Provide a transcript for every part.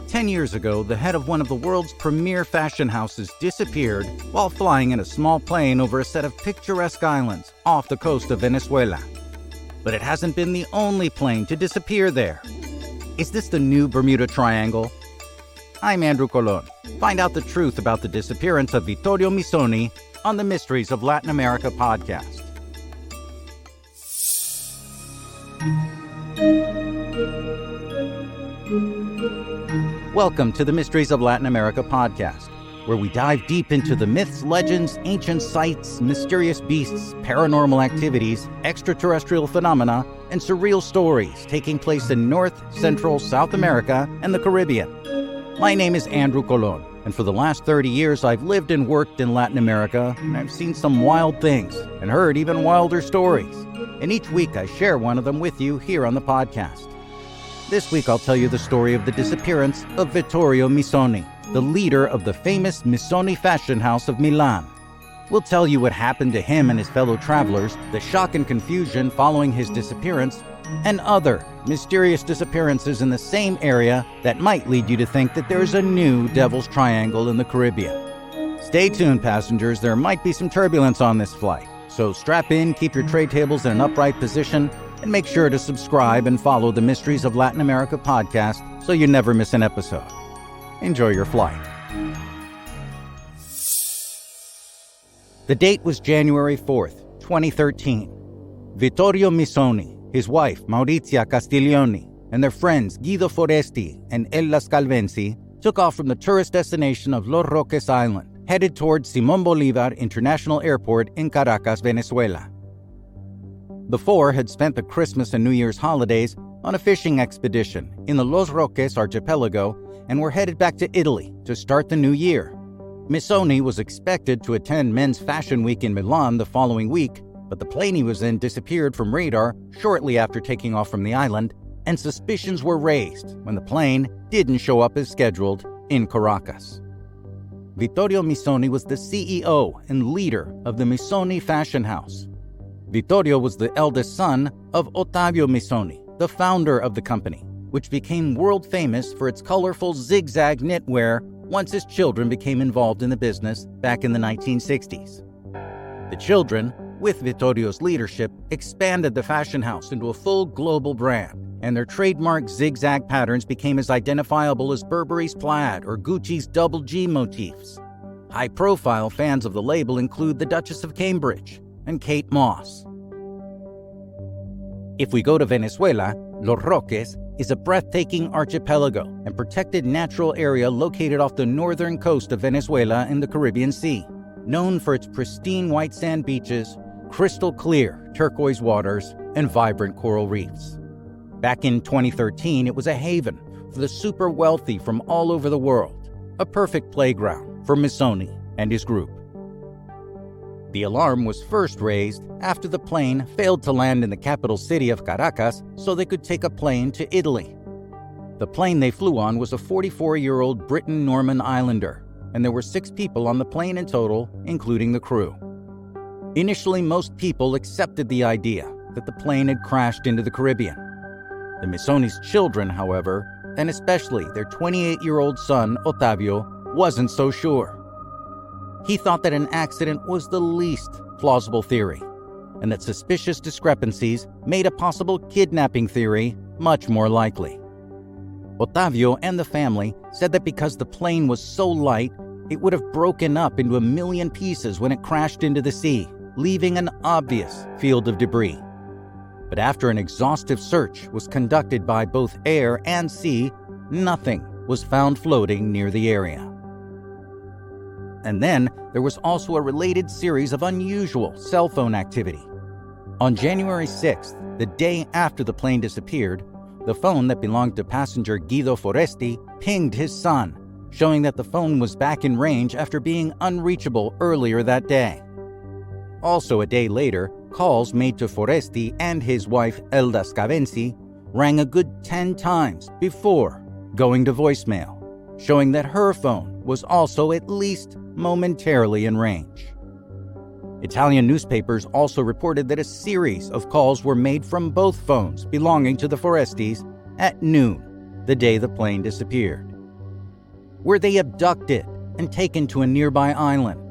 10 years ago, the head of one of the world's premier fashion houses disappeared while flying in a small plane over a set of picturesque islands off the coast of Venezuela. But it hasn't been the only plane to disappear there. Is this the new Bermuda Triangle? I'm Andrew Colón. Find out the truth about the disappearance of Vittorio Missoni on the Mysteries of Latin America podcast. Welcome to the Mysteries of Latin America podcast, where we dive deep into the myths, legends, ancient sites, mysterious beasts, paranormal activities, extraterrestrial phenomena, and surreal stories taking place in North, Central, South America, and the Caribbean. My name is Andrew Colón, and for the last 30 years I've lived and worked in Latin America, and I've seen some wild things and heard even wilder stories. And each week I share one of them with you here on the podcast. This week I'll tell you the story of the disappearance of Vittorio Missoni, the leader of the famous Missoni fashion house of Milan. We'll tell you what happened to him and his fellow travelers, the shock and confusion following his disappearance, and other mysterious disappearances in the same area that might lead you to think that there's a new Devil's Triangle in the Caribbean. Stay tuned, passengers. There might be some turbulence on this flight, so strap in, keep your tray tables in an upright position, and make sure to subscribe and follow the Mysteries of Latin America podcast so you never miss an episode. Enjoy your flight. The date was January 4th, 2013. Vittorio Missoni, his wife Maurizia Castiglioni, and their friends Guido Foresti and Ella Scalvenzi took off from the tourist destination of Los Roques Island, headed towards Simón Bolívar International Airport in Caracas, Venezuela. The four had spent the Christmas and New Year's holidays on a fishing expedition in the Los Roques archipelago and were headed back to Italy to start the new year. Missoni was expected to attend Men's Fashion Week in Milan the following week, but the plane he was in disappeared from radar shortly after taking off from the island, and suspicions were raised when the plane didn't show up as scheduled in Caracas. Vittorio Missoni was the CEO and leader of the Missoni fashion house. Vittorio was the eldest son of Ottavio Missoni, the founder of the company, which became world famous for its colorful zigzag knitwear once his children became involved in the business back in the 1960s. The children, with Vittorio's leadership, expanded the fashion house into a full global brand, and their trademark zigzag patterns became as identifiable as Burberry's plaid or Gucci's double G motifs. High-profile fans of the label include the Duchess of Cambridge and Kate Moss. If we go to Venezuela, Los Roques is a breathtaking archipelago and protected natural area located off the northern coast of Venezuela in the Caribbean Sea, known for its pristine white sand beaches, crystal clear turquoise waters, and vibrant coral reefs. Back in 2013, it was a haven for the super wealthy from all over the world, a perfect playground for Missoni and his group. The alarm was first raised after the plane failed to land in the capital city of Caracas so they could take a plane to Italy. The plane they flew on was a 44-year-old Briton-Norman islander, and there were 6 people on the plane in total, including the crew. Initially, most people accepted the idea that the plane had crashed into the Caribbean. The Missoni's children, however, and especially their 28-year-old son, Ottavio, wasn't so sure. He thought that an accident was the least plausible theory, and that suspicious discrepancies made a possible kidnapping theory much more likely. Ottavio and the family said that because the plane was so light, it would have broken up into a million pieces when it crashed into the sea, leaving an obvious field of debris. But after an exhaustive search was conducted by both air and sea, nothing was found floating near the area. And then there was also a related series of unusual cell phone activity. On January 6th, the day after the plane disappeared, the phone that belonged to passenger Guido Foresti pinged his son, showing that the phone was back in range after being unreachable earlier that day. Also a day later, calls made to Foresti and his wife Ella Scalvenzi rang a good 10 times before going to voicemail, showing that her phone was also at least momentarily in range. Italian newspapers also reported that a series of calls were made from both phones belonging to the Forestis at noon, the day the plane disappeared. Were they abducted and taken to a nearby island?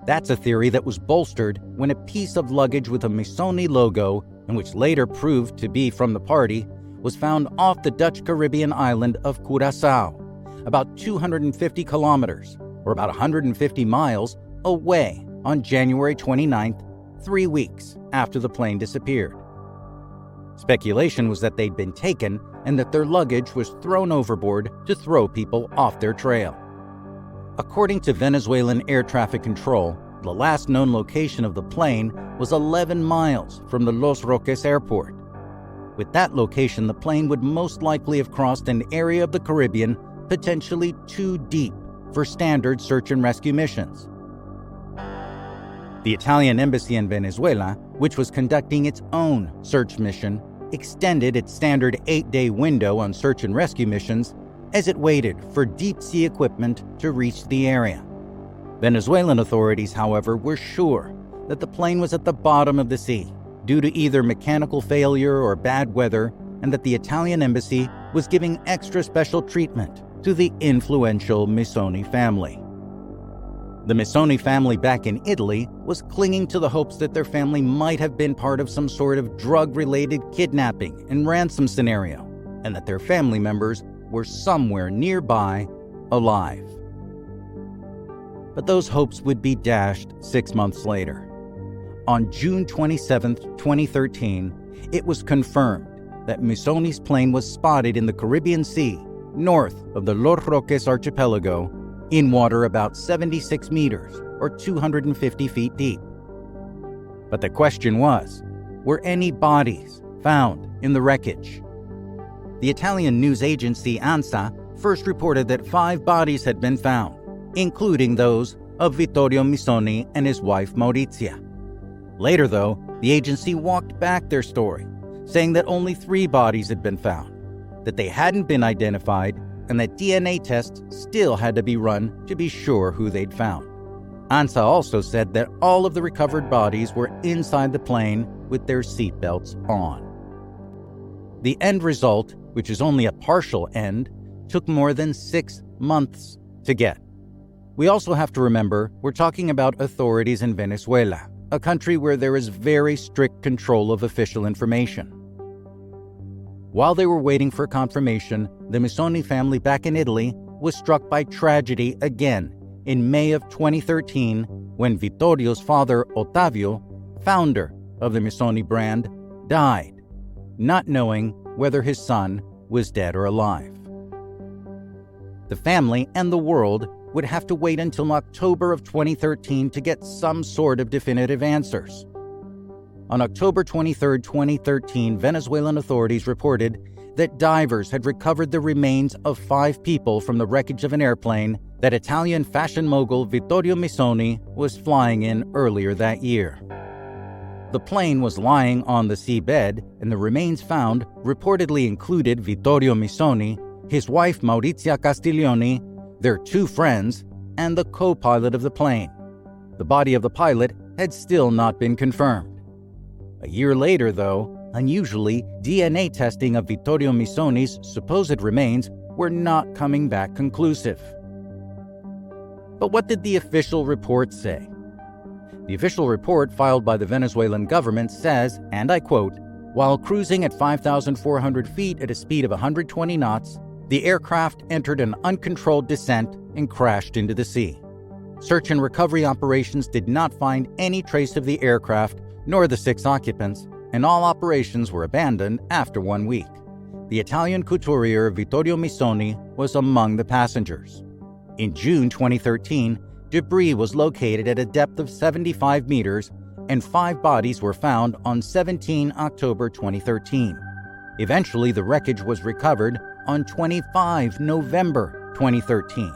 That's a theory that was bolstered when a piece of luggage with a Missoni logo, and which later proved to be from the party, was found off the Dutch Caribbean island of Curaçao, about 250 kilometers, or about 150 miles, away on January 29th, 3 weeks after the plane disappeared. Speculation was that they'd been taken and that their luggage was thrown overboard to throw people off their trail. According to Venezuelan air traffic control, the last known location of the plane was 11 miles from the Los Roques airport. With that location, the plane would most likely have crossed an area of the Caribbean potentially too deep for standard search and rescue missions. The Italian embassy in Venezuela, which was conducting its own search mission, extended its standard 8-day window on search and rescue missions as it waited for deep-sea equipment to reach the area. Venezuelan authorities, however, were sure that the plane was at the bottom of the sea due to either mechanical failure or bad weather, and that the Italian embassy was giving extra special treatment to the influential Missoni family. The Missoni family back in Italy was clinging to the hopes that their family might have been part of some sort of drug-related kidnapping and ransom scenario, and that their family members were somewhere nearby, alive. But those hopes would be dashed 6 months later. On June 27, 2013, it was confirmed that Missoni's plane was spotted in the Caribbean Sea, north of the Los Roques archipelago, in water about 76 meters or 250 feet deep. But the question was, were any bodies found in the wreckage? The Italian news agency ANSA first reported that 5 bodies had been found, including those of Vittorio Missoni and his wife Maurizia. Later, though, the agency walked back their story, saying that only 3 bodies had been found, that they hadn't been identified, and that DNA tests still had to be run to be sure who they'd found. ANSA also said that all of the recovered bodies were inside the plane with their seatbelts on. The end result, which is only a partial end, took more than 6 months to get. We also have to remember we're talking about authorities in Venezuela, a country where there is very strict control of official information. While they were waiting for confirmation, the Missoni family back in Italy was struck by tragedy again in May of 2013 when Vittorio's father, Ottavio, founder of the Missoni brand, died, not knowing whether his son was dead or alive. The family and the world would have to wait until October of 2013 to get some sort of definitive answers. On October 23, 2013, Venezuelan authorities reported that divers had recovered the remains of 5 people from the wreckage of an airplane that Italian fashion mogul Vittorio Missoni was flying in earlier that year. The plane was lying on the seabed, and the remains found reportedly included Vittorio Missoni, his wife Maurizia Castiglioni, their 2 friends, and the co-pilot of the plane. The body of the pilot had still not been confirmed. A year later, though, unusually, DNA testing of Vittorio Missoni's supposed remains were not coming back conclusive. But what did the official report say? The official report filed by the Venezuelan government says, and I quote, "While cruising at 5,400 feet at a speed of 120 knots, the aircraft entered an uncontrolled descent and crashed into the sea. Search and recovery operations did not find any trace of the aircraft nor the 6 occupants, and all operations were abandoned after 1 week. The Italian couturier Vittorio Missoni was among the passengers." In June 2013, debris was located at a depth of 75 meters, and 5 bodies were found on 17 October 2013. Eventually, the wreckage was recovered on 25 November 2013.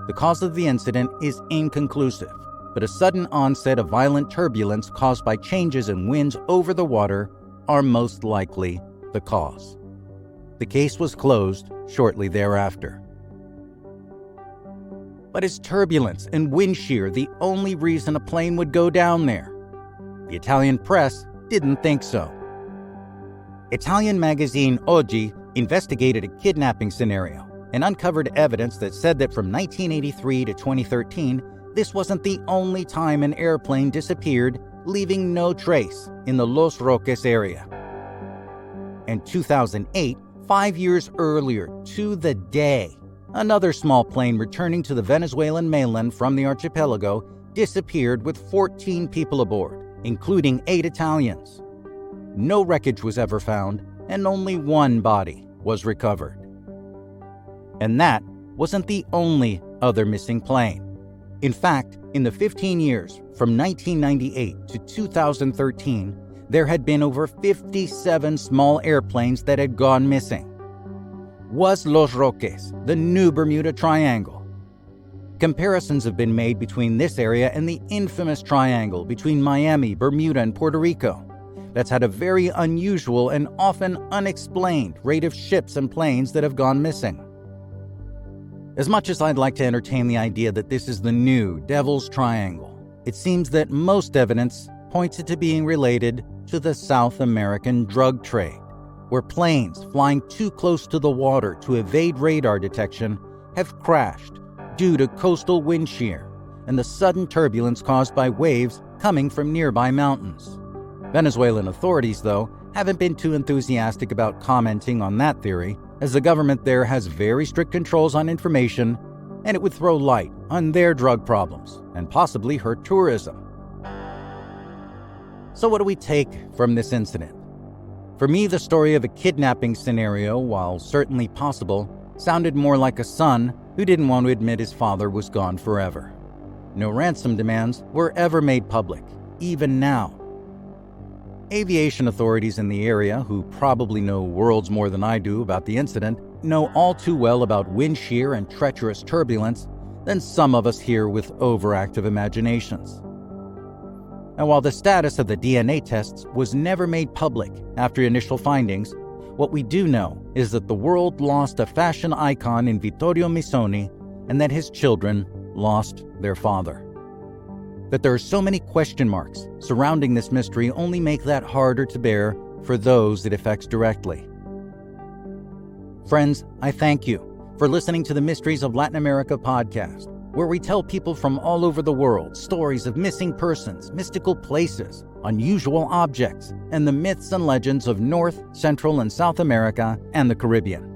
The cause of the incident is inconclusive, but a sudden onset of violent turbulence caused by changes in winds over the water are most likely the cause. The case was closed shortly thereafter. But is turbulence and wind shear the only reason a plane would go down there? The Italian press didn't think so. Italian magazine Oggi investigated a kidnapping scenario and uncovered evidence that said that from 1983 to 2013, this wasn't the only time an airplane disappeared, leaving no trace in the Los Roques area. In 2008, 5 years earlier to the day, another small plane returning to the Venezuelan mainland from the archipelago disappeared with 14 people aboard, including 8 Italians. No wreckage was ever found, and only one body was recovered. And that wasn't the only other missing plane. In fact, in the 15 years from 1998 to 2013, there had been over 57 small airplanes that had gone missing. Was Los Roques the new Bermuda Triangle? Comparisons have been made between this area and the infamous triangle between Miami, Bermuda, and Puerto Rico that's had a very unusual and often unexplained rate of ships and planes that have gone missing. As much as I'd like to entertain the idea that this is the new Devil's Triangle, it seems that most evidence points it to being related to the South American drug trade, where planes flying too close to the water to evade radar detection have crashed due to coastal wind shear and the sudden turbulence caused by waves coming from nearby mountains. Venezuelan authorities, though, haven't been too enthusiastic about commenting on that theory, as the government there has very strict controls on information, and it would throw light on their drug problems and possibly hurt tourism. So what do we take from this incident? For me, the story of a kidnapping scenario, while certainly possible, sounded more like a son who didn't want to admit his father was gone forever. No ransom demands were ever made public, even now. Aviation authorities in the area, who probably know worlds more than I do about the incident, know all too well about wind shear and treacherous turbulence than some of us here with overactive imaginations. And while the status of the DNA tests was never made public after initial findings, what we do know is that the world lost a fashion icon in Vittorio Missoni and that his children lost their father. That there are so many question marks surrounding this mystery only make that harder to bear for those it affects directly. Friends, I thank you for listening to the Mysteries of Latin America podcast, where we tell people from all over the world stories of missing persons, mystical places, unusual objects, and the myths and legends of North, Central, and South America and the Caribbean.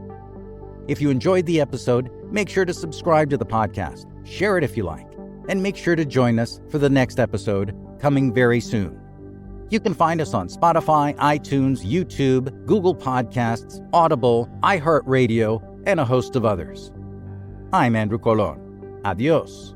If you enjoyed the episode, make sure to subscribe to the podcast, share it if you like, and make sure to join us for the next episode coming very soon. You can find us on Spotify, iTunes, YouTube, Google Podcasts, Audible, iHeartRadio, and a host of others. I'm Andrew Colón. Adios.